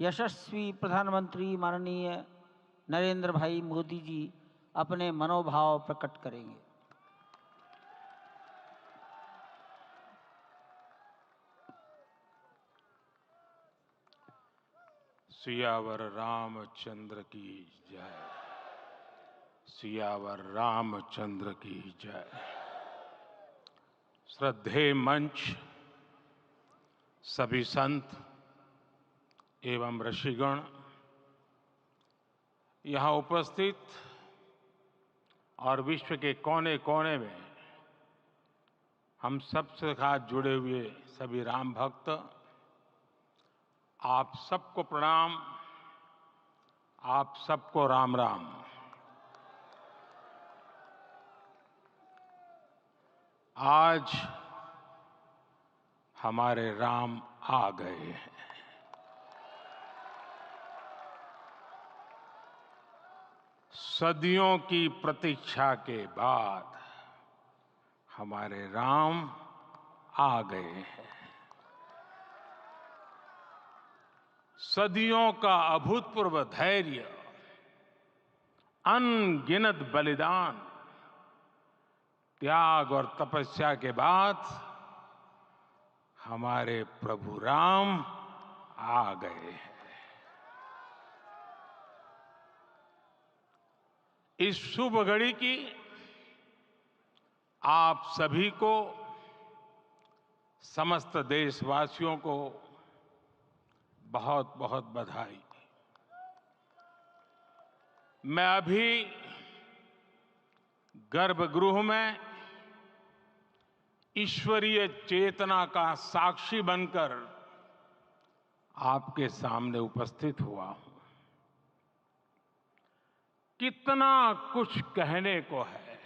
यशस्वी प्रधानमंत्री माननीय नरेंद्र भाई मोदी जी अपने मनोभाव प्रकट करेंगे। सियावर रामचंद्र की जय। सियावर रामचंद्र की जय। श्रद्धेय मंच, सभी संत एवं ऋषिगण, यहाँ उपस्थित और विश्व के कोने कोने में हम सबसे साथ जुड़े हुए सभी राम भक्त, आप सबको प्रणाम, आप सबको राम राम। आज हमारे राम आ गए हैं। सदियों की प्रतीक्षा के बाद हमारे राम आ गए हैं। सदियों का अभूतपूर्व धैर्य, अनगिनत बलिदान, त्याग और तपस्या के बाद हमारे प्रभु राम आ गए हैं। इस शुभ घड़ी की आप सभी को, समस्त देशवासियों को बहुत बहुत बधाई। मैं अभी गर्भगृह में ईश्वरीय चेतना का साक्षी बनकर आपके सामने उपस्थित हुआ हूं। कितना कुछ कहने को है,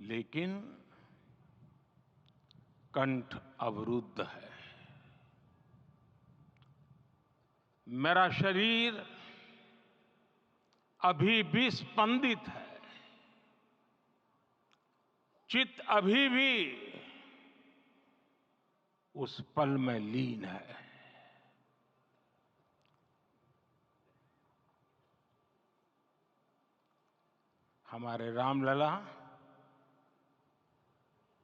लेकिन कंठ अवरुद्ध है। मेरा शरीर अभी भी स्पंदित है, चित्त अभी भी उस पल में लीन है। हमारे रामलला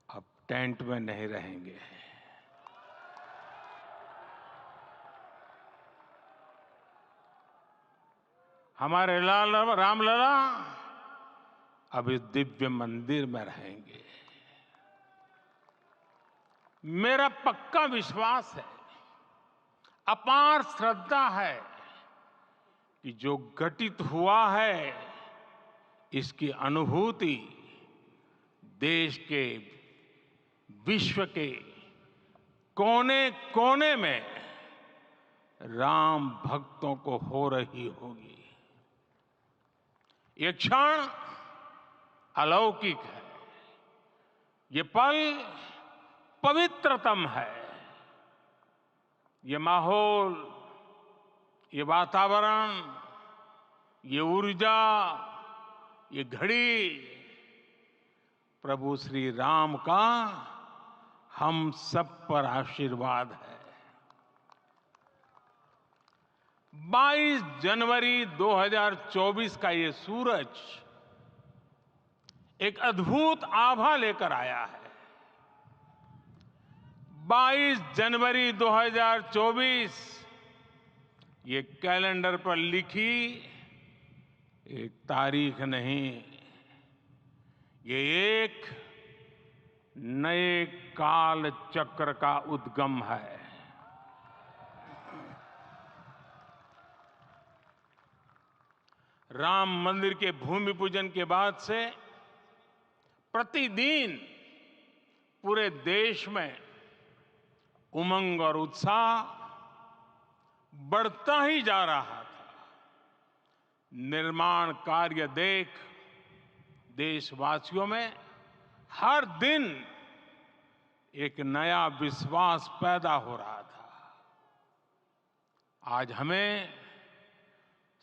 अब टेंट में नहीं रहेंगे। हमारे रामलला अब इस दिव्य मंदिर में रहेंगे। मेरा पक्का विश्वास है, अपार श्रद्धा है कि जो घटित हुआ है, इसकी अनुभूति देश के, विश्व के कोने कोने में राम भक्तों को हो रही होगी। ये क्षण अलौकिक है, ये पल पवित्रतम है। ये माहौल, ये वातावरण, ये ऊर्जा, ये घड़ी प्रभु श्री राम का हम सब पर आशीर्वाद है। 22 जनवरी 2024 का ये सूरज एक अद्भुत आभा लेकर आया है। 22 जनवरी 2024 ये कैलेंडर पर लिखी एक तारीख नहीं, ये एक नए काल चक्र का उद्गम है। राम मंदिर के भूमि पूजन के बाद से प्रतिदिन पूरे देश में उमंग और उत्साह बढ़ता ही जा रहा था। निर्माण कार्य देख देशवासियों में हर दिन एक नया विश्वास पैदा हो रहा था। आज हमें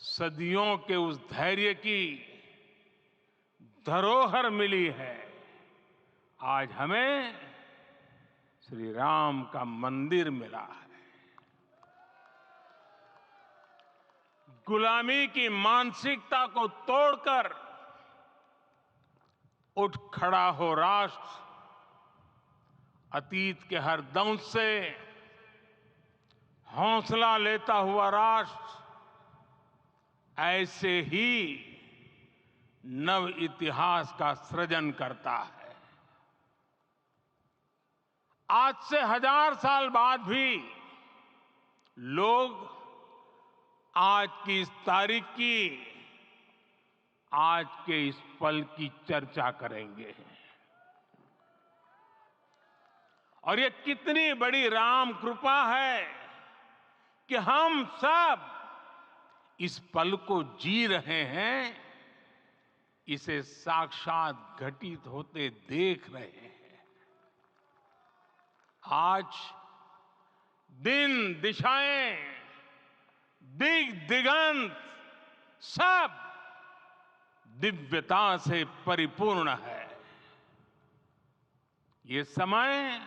सदियों के उस धैर्य की धरोहर मिली है। आज हमें श्री राम का मंदिर मिला है। गुलामी की मानसिकता को तोड़कर उठ खड़ा हो राष्ट्र, अतीत के हर दंश से हौसला लेता हुआ राष्ट्र ऐसे ही नव इतिहास का सृजन करता है। आज से 1000 साल बाद भी लोग आज की इस तारीख की, आज के इस पल की चर्चा करेंगे। और ये कितनी बड़ी राम कृपा है कि हम सब इस पल को जी रहे हैं, इसे साक्षात घटित होते देख रहे हैं। आज दिन दिशाएं, दिग दिगंत सब दिव्यता से परिपूर्ण है। ये समय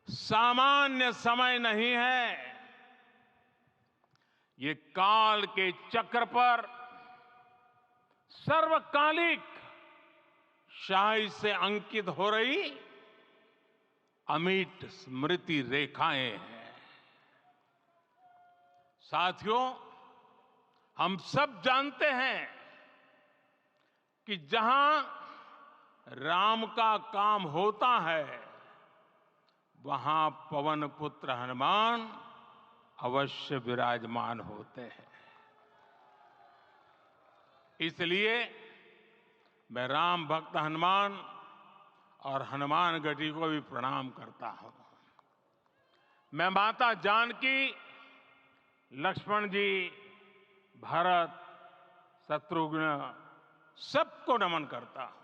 सामान्य समय नहीं है। ये काल के चक्र पर सर्वकालिक शाही से अंकित हो रही अमिट स्मृति रेखाएं हैं। साथियों, हम सब जानते हैं कि जहां राम का काम होता है, वहां पवन पुत्र हनुमान अवश्य विराजमान होते हैं। इसलिए मैं राम भक्त हनुमान और हनुमान गढ़ी को भी प्रणाम करता हूं। मैं माता जानकी, लक्ष्मण जी, भरत, शत्रुघ्न सबको नमन करता हूं।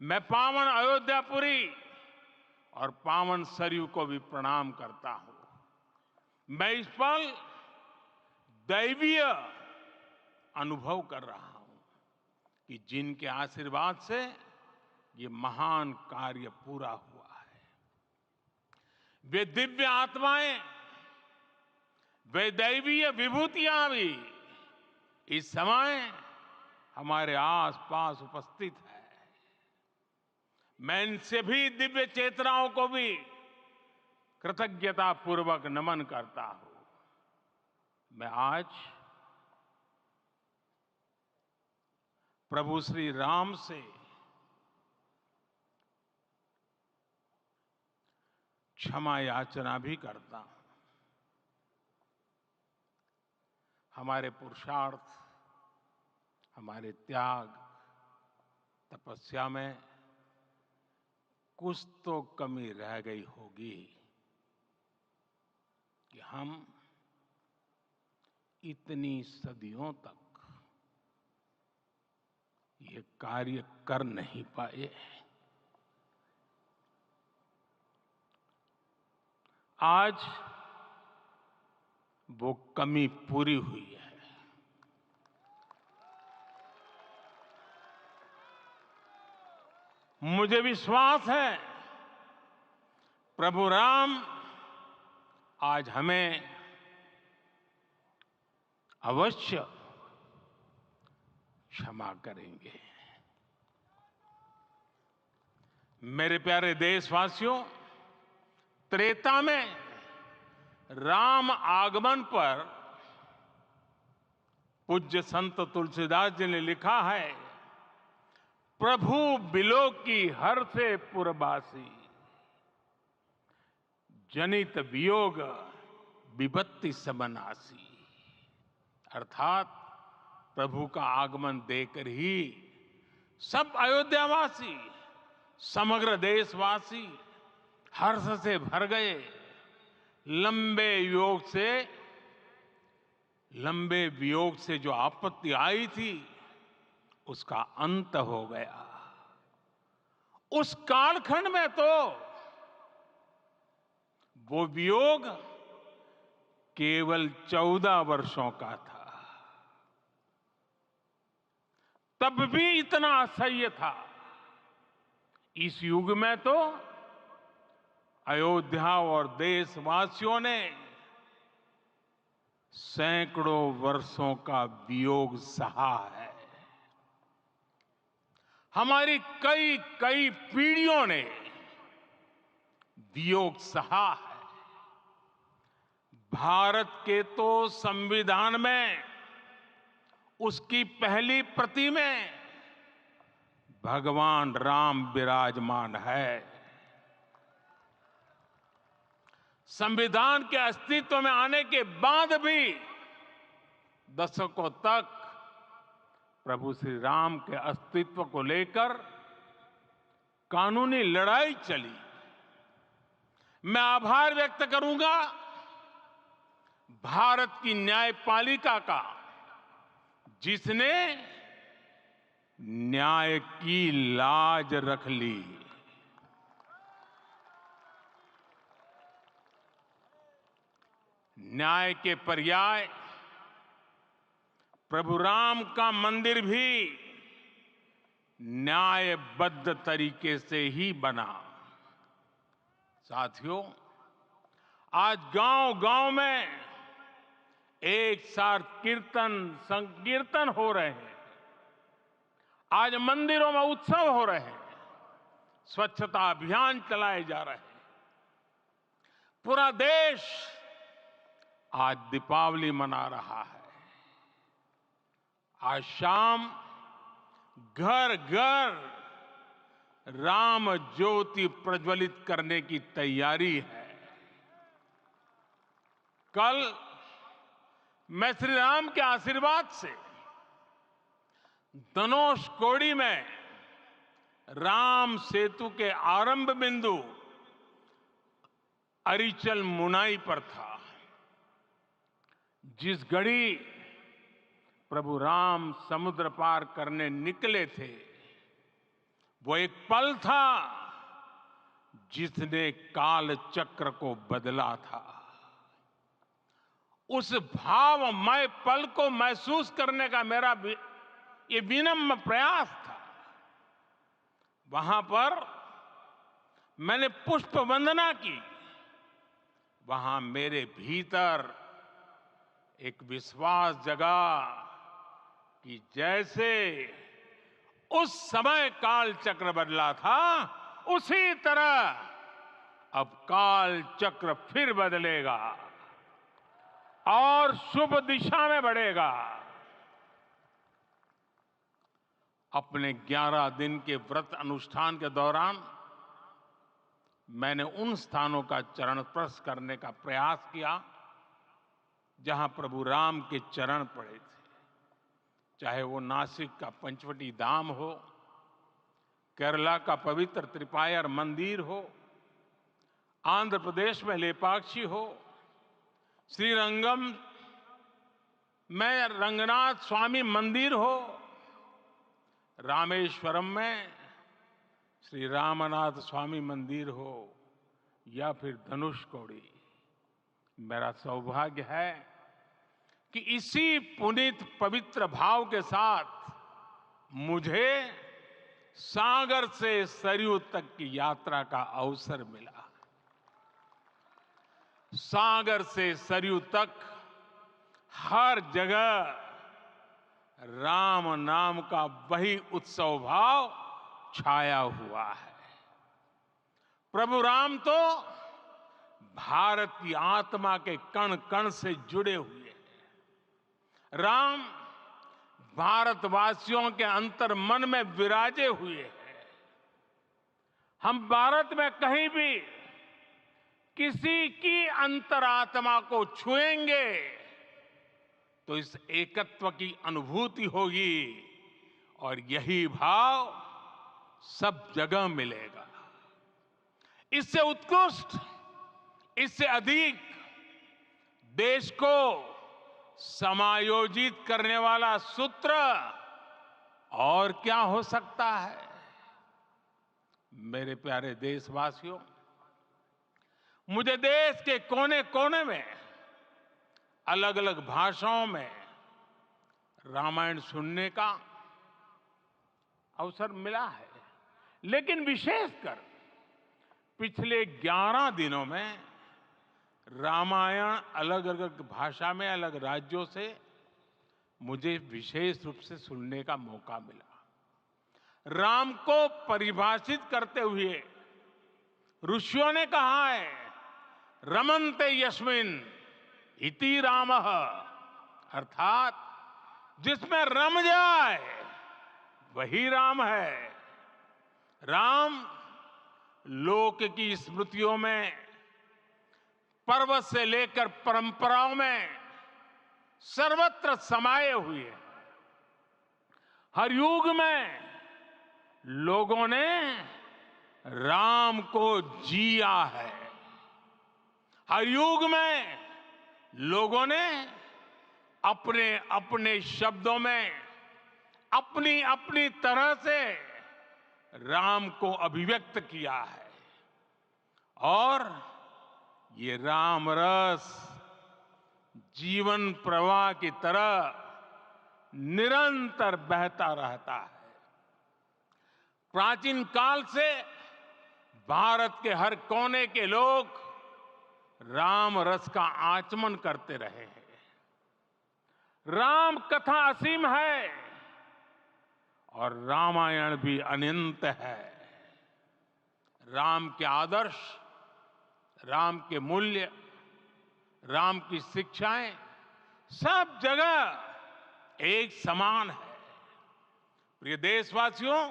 मैं पावन अयोध्यापुरी और पावन सरयू को भी प्रणाम करता हूं। मैं इस पल दैवीय अनुभव कर रहा हूं कि जिनके आशीर्वाद से ये महान कार्य पूरा हुआ है। वे दिव्य आत्माएं, वे दैवीय विभूतियां भी इस समय हमारे आसपास उपस्थित है। मैं इन सभी दिव्य चेतनाओं को भी कृतज्ञता पूर्वक नमन करता हूं। मैं आज प्रभु श्री राम से क्षमा याचना भी करता हूं। हमारे पुरुषार्थ, हमारे त्याग, तपस्या में कुछ तो कमी रह गई होगी कि हम इतनी सदियों तक ये कार्य कर नहीं पाए। आज वो कमी पूरी हुई है। मुझे विश्वास है प्रभु राम आज हमें अवश्य क्षमा करेंगे। मेरे प्यारे देशवासियों, त्रेता में राम आगमन पर पूज्य संत तुलसीदास जी ने लिखा है, प्रभु बिलोकी हर से पुरबासी, जनित वियोग विपत्ति सबनासी। अर्थात प्रभु का आगमन देकर ही सब अयोध्यावासी, समग्र देशवासी हर्ष से भर गए। लंबे वियोग से जो आपत्ति आई थी, उसका अंत हो गया। उस कालखंड में तो वो वियोग केवल 14 वर्षों का था। तब भी इतना असह्य था। इस युग में तो अयोध्या और देशवासियों ने सैकड़ों वर्षों का वियोग सहा है। हमारी कई कई पीढ़ियों ने वियोग सहा है। भारत के तो संविधान में उसकी पहली प्रति में भगवान राम विराजमान है। संविधान के अस्तित्व में आने के बाद भी दशकों तक प्रभु श्री राम के अस्तित्व को लेकर कानूनी लड़ाई चली। मैं आभार व्यक्त करूंगा भारत की न्यायपालिका का, जिसने न्याय की लाज रख ली। न्याय के पर्याय प्रभु राम का मंदिर भी न्यायबद्ध तरीके से ही बना। साथियों, आज गांव-गांव में एक साथ कीर्तन संकीर्तन हो रहे हैं। आज मंदिरों में उत्सव हो रहे हैं, स्वच्छता अभियान चलाए जा रहे हैं। पूरा देश आज दीपावली मना रहा है। आज शाम घर घर राम ज्योति प्रज्वलित करने की तैयारी है। कल मैं श्री राम के आशीर्वाद से धनुषकोडी में राम सेतु के आरंभ बिंदु अरिचल मुनाई पर था। जिस घड़ी प्रभु राम समुद्र पार करने निकले थे, वो एक पल था जिसने काल चक्र को बदला था। उस भावमय पल को महसूस करने का मेरा ये विनम्र प्रयास था। वहां पर मैंने पुष्प वंदना की। वहां मेरे भीतर एक विश्वास जगा कि जैसे उस समय काल चक्र बदला था, उसी तरह अब काल चक्र फिर बदलेगा और शुभ दिशा में बढ़ेगा। अपने 11 दिन के व्रत अनुष्ठान के दौरान मैंने उन स्थानों का चरण स्पर्श करने का प्रयास किया जहां प्रभु राम के चरण पड़े थे। चाहे वो नासिक का पंचवटी धाम हो, केरला का पवित्र त्रिपायर मंदिर हो, आंध्र प्रदेश में लेपाक्षी हो, श्रीरंगम में रंगनाथ स्वामी मंदिर हो, रामेश्वरम में श्री रामनाथ स्वामी मंदिर हो, या फिर धनुषकोडी। मेरा सौभाग्य है कि इसी पुनीत पवित्र भाव के साथ मुझे सागर से सरयू तक की यात्रा का अवसर मिला। सागर से सरयू तक हर जगह राम नाम का वही उत्सव भाव छाया हुआ है। प्रभु राम तो भारत की आत्मा के कण कण से जुड़े हुए हैं। राम भारतवासियों के अंतर मन में विराजे हुए हैं। हम भारत में कहीं भी किसी की अंतरात्मा को छुएंगे तो इस एकत्व की अनुभूति होगी, और यही भाव सब जगह मिलेगा। इससे उत्कृष्ट, इससे अधिक देश को समायोजित करने वाला सूत्र और क्या हो सकता है। मेरे प्यारे देशवासियों, मुझे देश के कोने कोने में अलग अलग भाषाओं में रामायण सुनने का अवसर मिला है, लेकिन विशेषकर पिछले 11 दिनों में रामायण अलग अलग भाषा में अलग राज्यों से मुझे विशेष रूप से सुनने का मौका मिला। राम को परिभाषित करते हुए ऋषियों ने कहा है, रमन्ते यस्मिन् इति रामः, अर्थात जिसमें रम जाए वही राम है। राम लोक की स्मृतियों में, पर्वत से लेकर परंपराओं में सर्वत्र समाये हुए हैं। हर युग में लोगों ने राम को जिया है। हर युग में लोगों ने अपने अपने शब्दों में अपनी अपनी तरह से राम को अभिव्यक्त किया है। और ये राम रस जीवन प्रवाह की तरह निरंतर बहता रहता है। प्राचीन काल से भारत के हर कोने के लोग राम रस का आचमन करते रहे हैं। राम कथा असीम है और रामायण भी अनंत है। राम के आदर्श, राम के मूल्य, राम की शिक्षाएं सब जगह एक समान है। प्रिय देशवासियों,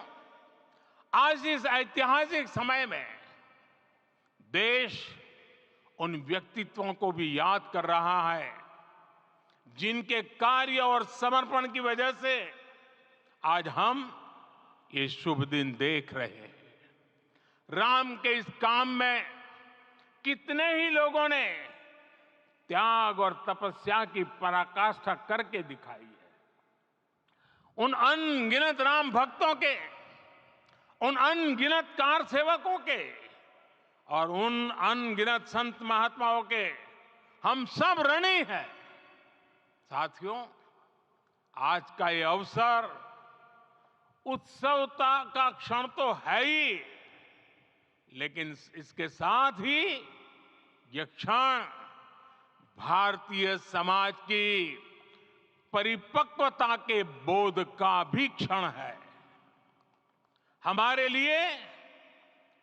आज इस ऐतिहासिक समय में देश उन व्यक्तित्वों को भी याद कर रहा है जिनके कार्य और समर्पण की वजह से आज हम ये शुभ दिन देख रहे हैं। राम के इस काम में कितने ही लोगों ने त्याग और तपस्या की पराकाष्ठा करके दिखाई है। उन अनगिनत राम भक्तों के, उन अनगिनत कार सेवकों के और उन अनगिनत संत महात्माओं के हम सब ऋणी हैं। साथियों, आज का ये अवसर उत्सवता का क्षण तो है ही, लेकिन इसके साथ ही यह क्षण भारतीय समाज की परिपक्वता के बोध का भी क्षण है। हमारे लिए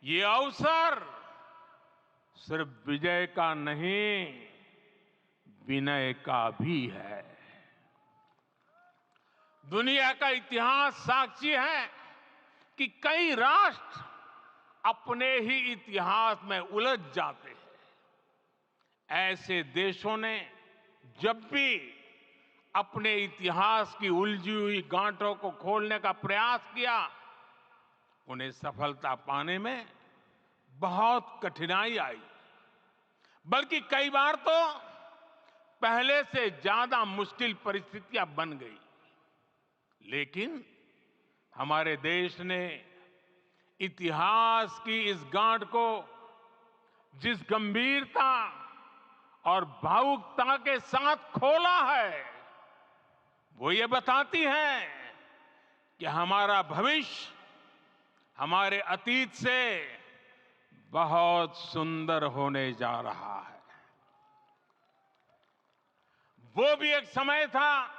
ये अवसर सिर्फ विजय का नहीं, विनय का भी है। दुनिया का इतिहास साक्षी है कि कई राष्ट्र अपने ही इतिहास में उलझ जाते हैं। ऐसे देशों ने जब भी अपने इतिहास की उलझी हुई गांठों को खोलने का प्रयास किया, उन्हें सफलता पाने में बहुत कठिनाई आई, बल्कि कई बार तो पहले से ज्यादा मुश्किल परिस्थितियां बन गई। लेकिन हमारे देश ने इतिहास की इस गांठ को जिस गंभीरता और भावुकता के साथ खोला है, वो ये बताती है कि हमारा भविष्य हमारे अतीत से बहुत सुंदर होने जा रहा है। वो भी एक समय था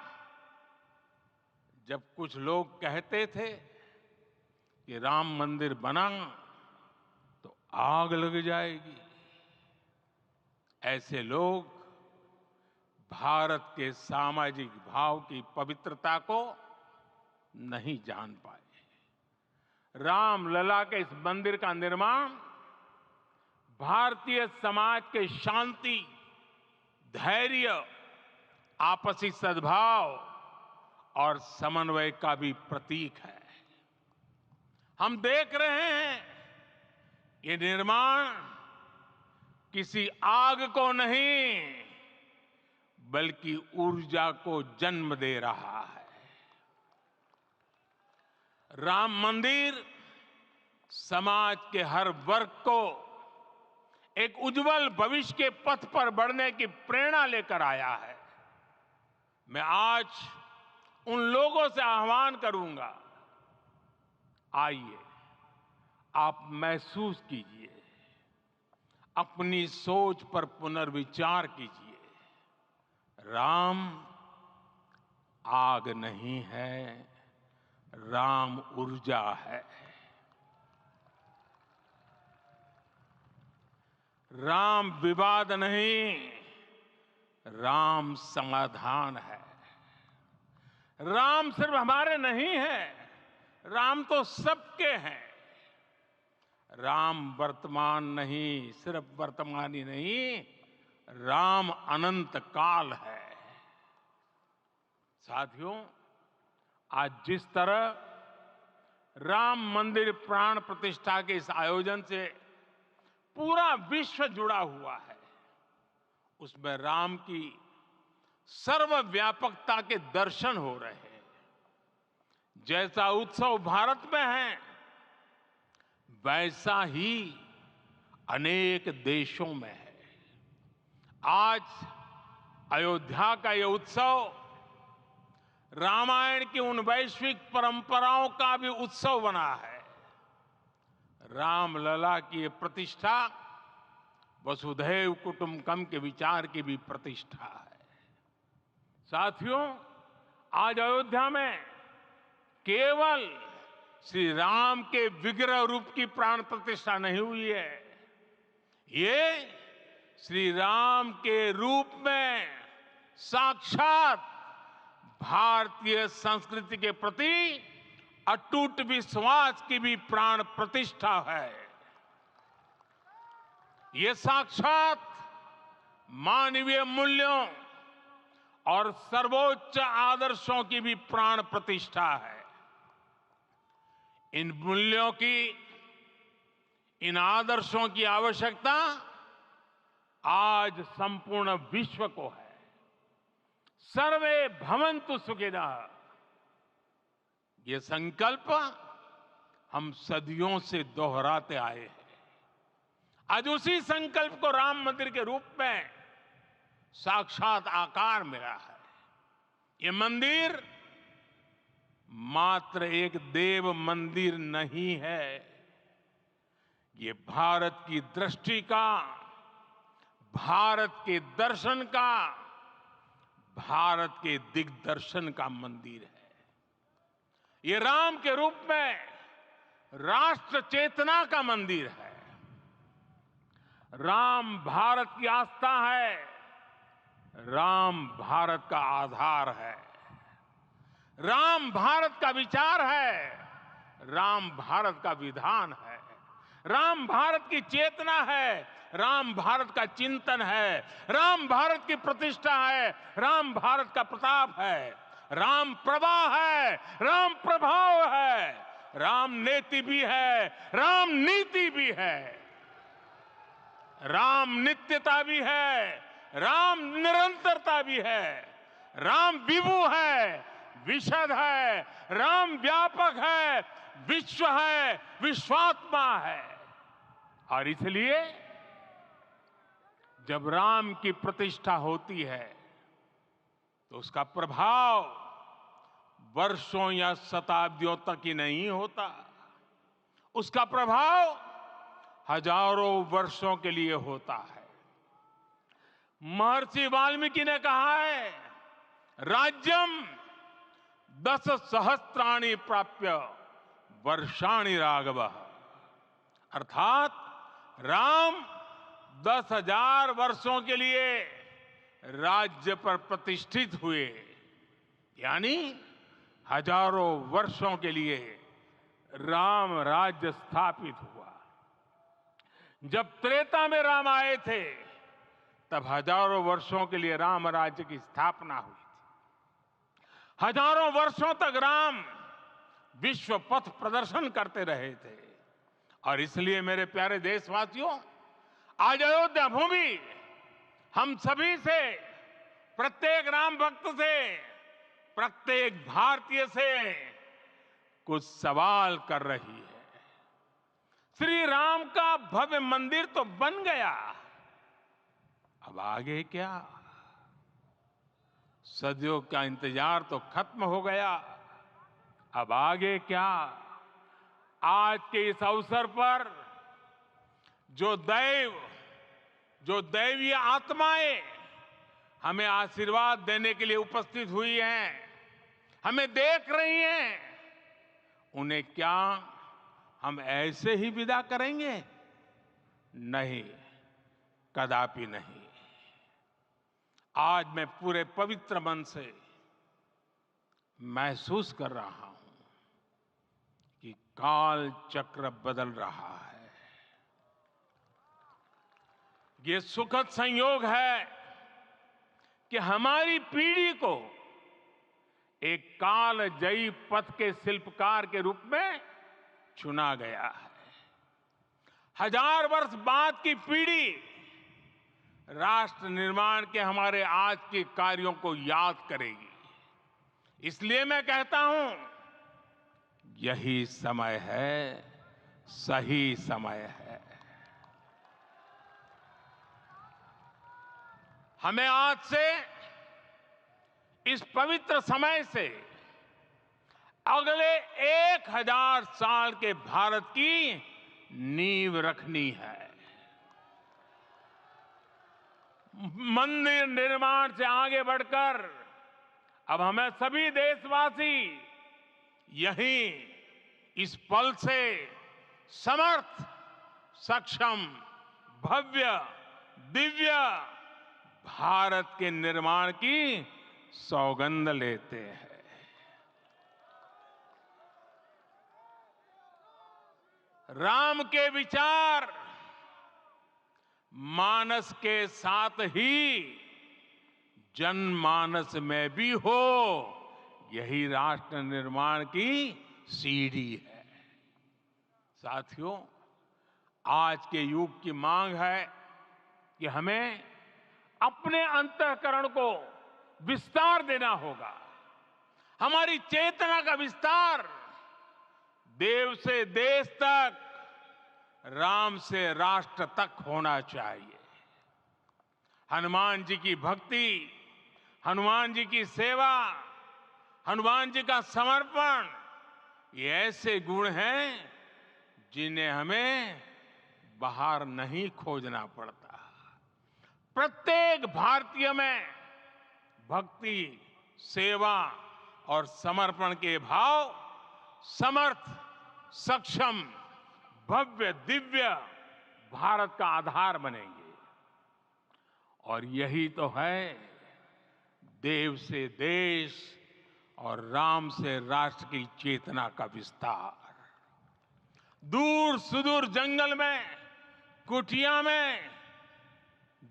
जब कुछ लोग कहते थे कि राम मंदिर बना तो आग लग जाएगी। ऐसे लोग भारत के सामाजिक भाव की पवित्रता को नहीं जान पाए। रामलला के इस मंदिर का निर्माण भारतीय समाज के शांति, धैर्य, आपसी सद्भाव और समन्वय का भी प्रतीक है। हम देख रहे हैं ये निर्माण किसी आग को नहीं, बल्कि ऊर्जा को जन्म दे रहा है। राम मंदिर समाज के हर वर्ग को एक उज्जवल भविष्य के पथ पर बढ़ने की प्रेरणा लेकर आया है। मैं आज उन लोगों से आह्वान करूंगा, आइए आप महसूस कीजिए, अपनी सोच पर पुनर्विचार कीजिए। राम आग नहीं है, राम ऊर्जा है। राम विवाद नहीं, राम समाधान है। राम सिर्फ हमारे नहीं है, राम तो सबके हैं। राम वर्तमान नहीं, सिर्फ वर्तमान ही नहीं, राम अनंत काल है। साथियों, आज जिस तरह राम मंदिर प्राण प्रतिष्ठा के इस आयोजन से पूरा विश्व जुड़ा हुआ है, उसमें राम की सर्वव्यापकता के दर्शन हो रहे हैं। जैसा उत्सव भारत में है, वैसा ही अनेक देशों में है। आज अयोध्या का यह उत्सव रामायण की उन वैश्विक परंपराओं का भी उत्सव बना है। रामलला की ये प्रतिष्ठा वसुधैव कुटुंबकम के विचार की भी प्रतिष्ठा है। साथियों, आज अयोध्या में केवल श्री राम के विग्रह रूप की प्राण प्रतिष्ठा नहीं हुई है, ये श्री राम के रूप में साक्षात भारतीय संस्कृति के प्रति अटूट विश्वास की भी प्राण प्रतिष्ठा है। ये साक्षात मानवीय मूल्यों और सर्वोच्च आदर्शों की भी प्राण प्रतिष्ठा है। इन मूल्यों की, इन आदर्शों की आवश्यकता आज संपूर्ण विश्व को है। सर्वे भवन्तु सुखिनः, ये संकल्प हम सदियों से दोहराते आए हैं। आज उसी संकल्प को राम मंदिर के रूप में साक्षात आकार मिला है। ये मंदिर मात्र एक देव मंदिर नहीं है, ये भारत की दृष्टि का, भारत के दर्शन का, भारत के दिग्दर्शन का मंदिर है। ये राम के रूप में राष्ट्र चेतना का मंदिर है। राम भारत की आस्था है, राम भारत का आधार है, राम भारत का विचार है, राम भारत का विधान है, राम भारत की चेतना है, राम भारत का चिंतन है, राम भारत की प्रतिष्ठा है, राम भारत का प्रताप है, राम प्रवाह है, राम प्रभाव है, राम नेति भी है, राम नीति भी है, राम नित्यता भी है, राम निरंतरता भी है, राम विभु है, विशद है, राम व्यापक है, विश्व है, विश्वात्मा है। और इसलिए जब राम की प्रतिष्ठा होती है तो उसका प्रभाव वर्षों या शताब्दियों तक ही नहीं होता, उसका प्रभाव हजारों वर्षों के लिए होता है। महर्षि वाल्मीकि ने कहा है, राज्यम 10 सहस्त्राणि प्राप्य वर्षाणि राघव, अर्थात राम 10,000 वर्षों के लिए राज्य पर प्रतिष्ठित हुए, यानी हजारों वर्षों के लिए राम राज्य स्थापित हुआ। जब त्रेता में राम आए थे तब हजारों वर्षों के लिए राम राज्य की स्थापना हुई थी। हजारों वर्षों तक राम विश्व पथ प्रदर्शन करते रहे थे। और इसलिए मेरे प्यारे देशवासियों, आज अयोध्या भूमि हम सभी से, प्रत्येक राम भक्त से, प्रत्येक भारतीय से कुछ सवाल कर रही है। श्री राम का भव्य मंदिर तो बन गया, अब आगे क्या? सदियों का इंतजार तो खत्म हो गया, अब आगे क्या? आज के इस अवसर पर जो दैव जो दैवीय आत्माएं हमें आशीर्वाद देने के लिए उपस्थित हुई हैं, हमें देख रही हैं, उन्हें क्या हम ऐसे ही विदा करेंगे? नहीं, कदापि नहीं। आज मैं पूरे पवित्र मन से महसूस कर रहा हूं कि काल चक्र बदल रहा है। ये सुखद संयोग है कि हमारी पीढ़ी को एक कालजयी पथ के शिल्पकार के रूप में चुना गया है। 1000 वर्ष बाद की पीढ़ी राष्ट्र निर्माण के हमारे आज के कार्यों को याद करेगी। इसलिए मैं कहता हूं, यही समय है, सही समय है। हमें आज से, इस पवित्र समय से अगले 1000 साल के भारत की नींव रखनी है। मंदिर निर्माण से आगे बढ़कर अब हमें सभी देशवासी यहीं इस पल से समर्थ, सक्षम, भव्य, दिव्य भारत के निर्माण की सौगंध लेते हैं। राम के विचार मानस के साथ ही जनमानस में भी हो, यही राष्ट्र निर्माण की सीढ़ी है। साथियों, आज के युग की मांग है कि हमें अपने अंतःकरण को विस्तार देना होगा। हमारी चेतना का विस्तार देव से देश तक, राम से राष्ट्र तक होना चाहिए। हनुमान जी की भक्ति, हनुमान जी की सेवा, हनुमान जी का समर्पण, ये ऐसे गुण हैं जिन्हें हमें बाहर नहीं खोजना पड़ता। प्रत्येक भारतीय में भक्ति, सेवा और समर्पण के भाव समर्थ, सक्षम, भव्य, दिव्य भारत का आधार बनेंगे। और यही तो है देव से देश और राम से राष्ट्र की चेतना का विस्तार। दूर सुदूर जंगल में, कुटिया में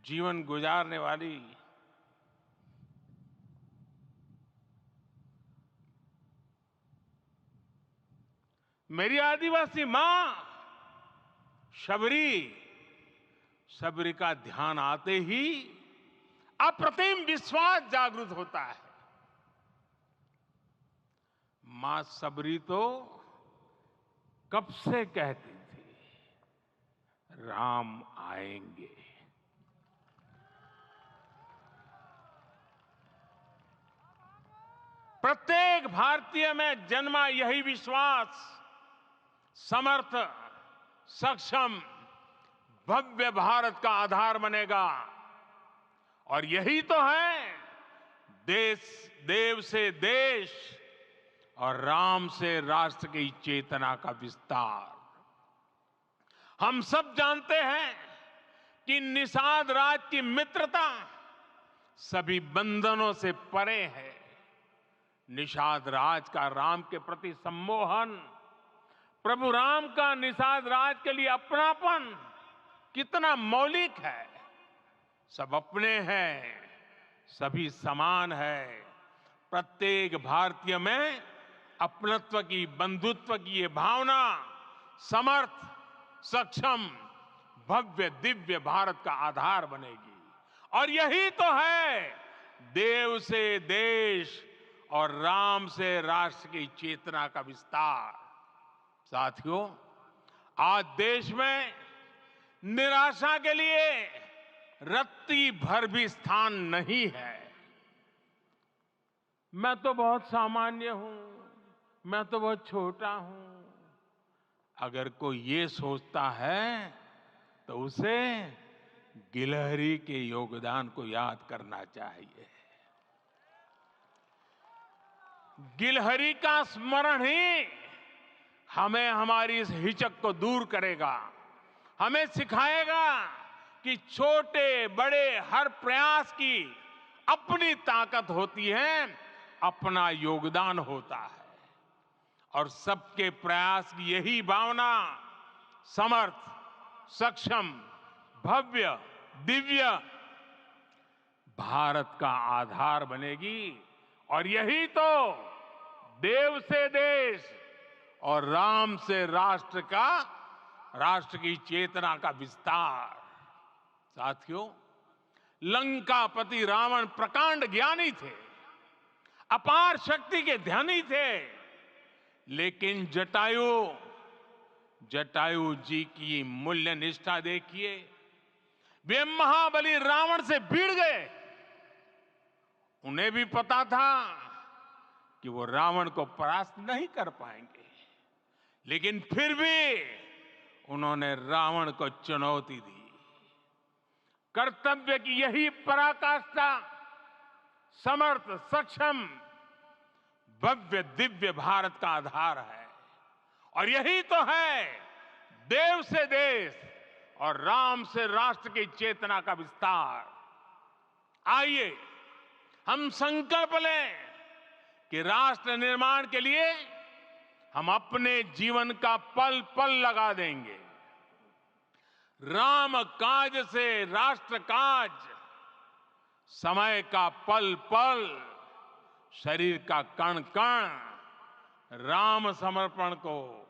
जीवन गुजारने वाली मेरी आदिवासी मां शबरी का ध्यान आते ही अप्रतिम विश्वास जागृत होता है। मां शबरी तो कब से कहती थी, राम आएंगे। प्रत्येक भारतीय में जन्मा यही विश्वास समर्थ, सक्षम, भव्य भारत का आधार बनेगा। और यही तो है देव से देश और राम से राष्ट्र की चेतना का विस्तार। हम सब जानते हैं कि निषाद राज की मित्रता सभी बंधनों से परे है। निषाद राज का राम के प्रति सम्मोहन, प्रभु राम का निषाद राज के लिए अपनापन कितना मौलिक है। सब अपने हैं, सभी समान है। प्रत्येक भारतीय में अपनत्व की, बंधुत्व की ये भावना समर्थ, सक्षम, भव्य, दिव्य भारत का आधार बनेगी। और यही तो है देव से देश और राम से राष्ट्र की चेतना का विस्तार। साथियों, आज देश में निराशा के लिए रत्ती भर भी स्थान नहीं है। मैं तो बहुत सामान्य हूं, मैं तो बहुत छोटा हूं, अगर कोई ये सोचता है तो उसे गिलहरी के योगदान को याद करना चाहिए। गिलहरी का स्मरण ही हमें हमारी इस हिचक को दूर करेगा, हमें सिखाएगा कि छोटे बड़े हर प्रयास की अपनी ताकत होती है, अपना योगदान होता है। और सबके प्रयास की यही भावना समर्थ, सक्षम, भव्य, दिव्य भारत का आधार बनेगी। और यही तो देव से देश और राम से राष्ट्र की चेतना का विस्तार। साथियों, लंकापति रावण प्रकांड ज्ञानी थे, अपार शक्ति के धनी थे, लेकिन जटायु जी की मूल्य निष्ठा देखिए। वे महाबली रावण से भिड़ गए। उन्हें भी पता था कि वो रावण को परास्त नहीं कर पाएंगे, लेकिन फिर भी उन्होंने रावण को चुनौती दी। कर्तव्य की यही पराकाष्ठा समर्थ, सक्षम, भव्य, दिव्य भारत का आधार है। और यही तो है देव से देश और राम से राष्ट्र की चेतना का विस्तार। आइए हम संकल्प लें कि राष्ट्र निर्माण के लिए हम अपने जीवन का पल पल लगा देंगे। राम काज से राष्ट्र काज, समय का पल पल, शरीर का कण कण राम समर्पण को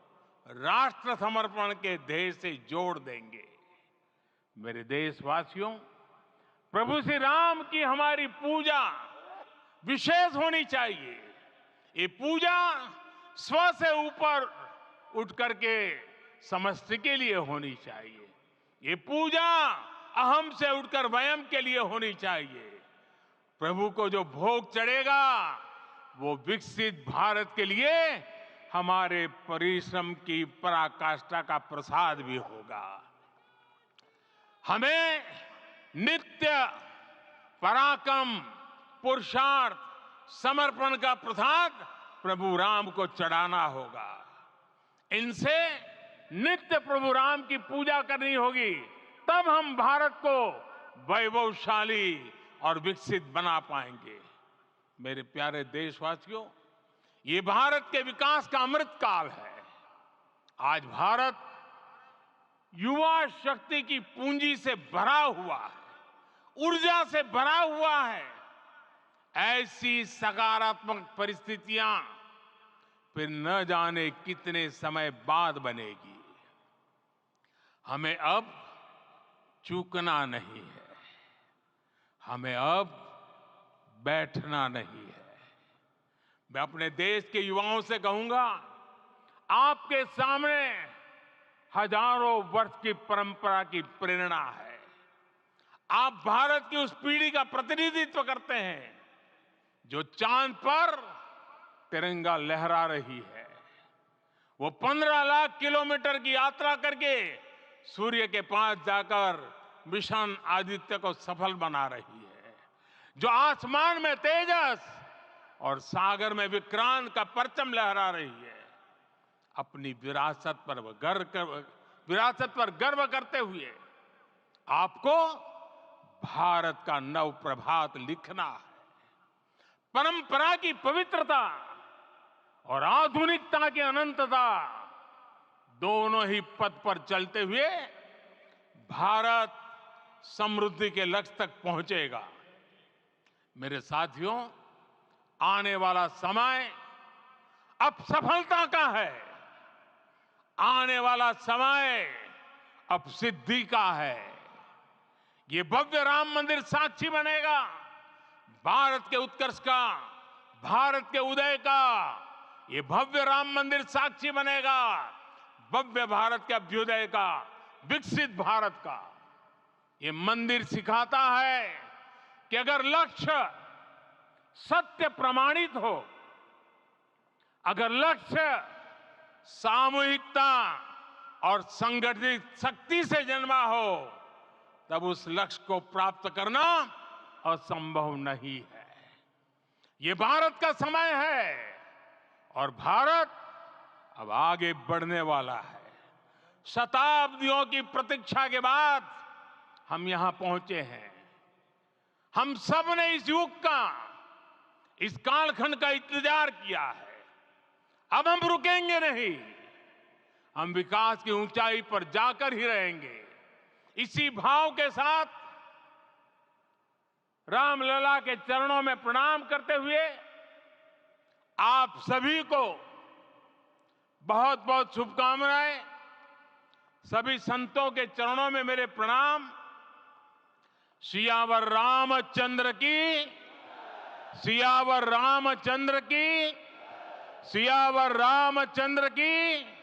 राष्ट्र समर्पण के ध्येय से जोड़ देंगे। मेरे देशवासियों, प्रभु श्री राम की हमारी पूजा विशेष होनी चाहिए। ये पूजा स्व से ऊपर उठ करके समष्टि के लिए होनी चाहिए। ये पूजा अहम से उठकर वयम के लिए होनी चाहिए। प्रभु को जो भोग चढ़ेगा वो विकसित भारत के लिए हमारे परिश्रम की पराकाष्ठा का प्रसाद भी होगा। हमें नित्य पराक्रम, पुरुषार्थ, समर्पण का प्रसाद प्रभु राम को चढ़ाना होगा। इनसे नित्य प्रभु राम की पूजा करनी होगी, तब हम भारत को वैभवशाली और विकसित बना पाएंगे। मेरे प्यारे देशवासियों, ये भारत के विकास का अमृत काल है। आज भारत युवा शक्ति की पूंजी से भरा हुआ है, ऊर्जा से भरा हुआ है। ऐसी सकारात्मक परिस्थितियां फिर न जाने कितने समय बाद बनेगी। हमें अब चूकना नहीं है, हमें अब बैठना नहीं है। मैं अपने देश के युवाओं से कहूंगा, आपके सामने हजारों वर्ष की परंपरा की प्रेरणा है। आप भारत की उस पीढ़ी का प्रतिनिधित्व करते हैं जो चांद पर तिरंगा लहरा रही है। वो 15 लाख किलोमीटर की यात्रा करके सूर्य के पास जाकर मिशन आदित्य को सफल बना रही है। जो आसमान में तेजस और सागर में विक्रांत का परचम लहरा रही है। अपनी विरासत पर गर्व करते हुए आपको भारत का नव प्रभात लिखना है। परंपरा की पवित्रता और आधुनिकता की अनंतता दोनों ही पथ पर चलते हुए भारत समृद्धि के लक्ष्य तक पहुंचेगा। मेरे साथियों, आने वाला समय अब सफलता का है। आने वाला समय अब सिद्धि का है। ये भव्य राम मंदिर साक्षी बनेगा भारत के उत्कर्ष का, भारत के उदय का। ये भव्य राम मंदिर साक्षी बनेगा भव्य भारत के अभ्युदय का, विकसित भारत का। ये मंदिर सिखाता है कि अगर लक्ष्य सत्य प्रमाणित हो, अगर लक्ष्य सामूहिकता और संगठित शक्ति से जन्मा हो, तब उस लक्ष्य को प्राप्त करना असंभव नहीं है। ये भारत का समय है और भारत अब आगे बढ़ने वाला है। शताब्दियों की प्रतीक्षा के बाद हम यहां पहुंचे हैं। हम सब ने इस युग का, इस कालखंड का इंतजार किया है। अब हम रुकेंगे नहीं, हम विकास की ऊंचाई पर जाकर ही रहेंगे। इसी भाव के साथ रामलला के चरणों में प्रणाम करते हुए आप सभी को बहुत बहुत शुभकामनाएं। सभी संतों के चरणों में मेरे प्रणाम। सियावर रामचंद्र की, सियावर रामचंद्र की, सियावर रामचंद्र की।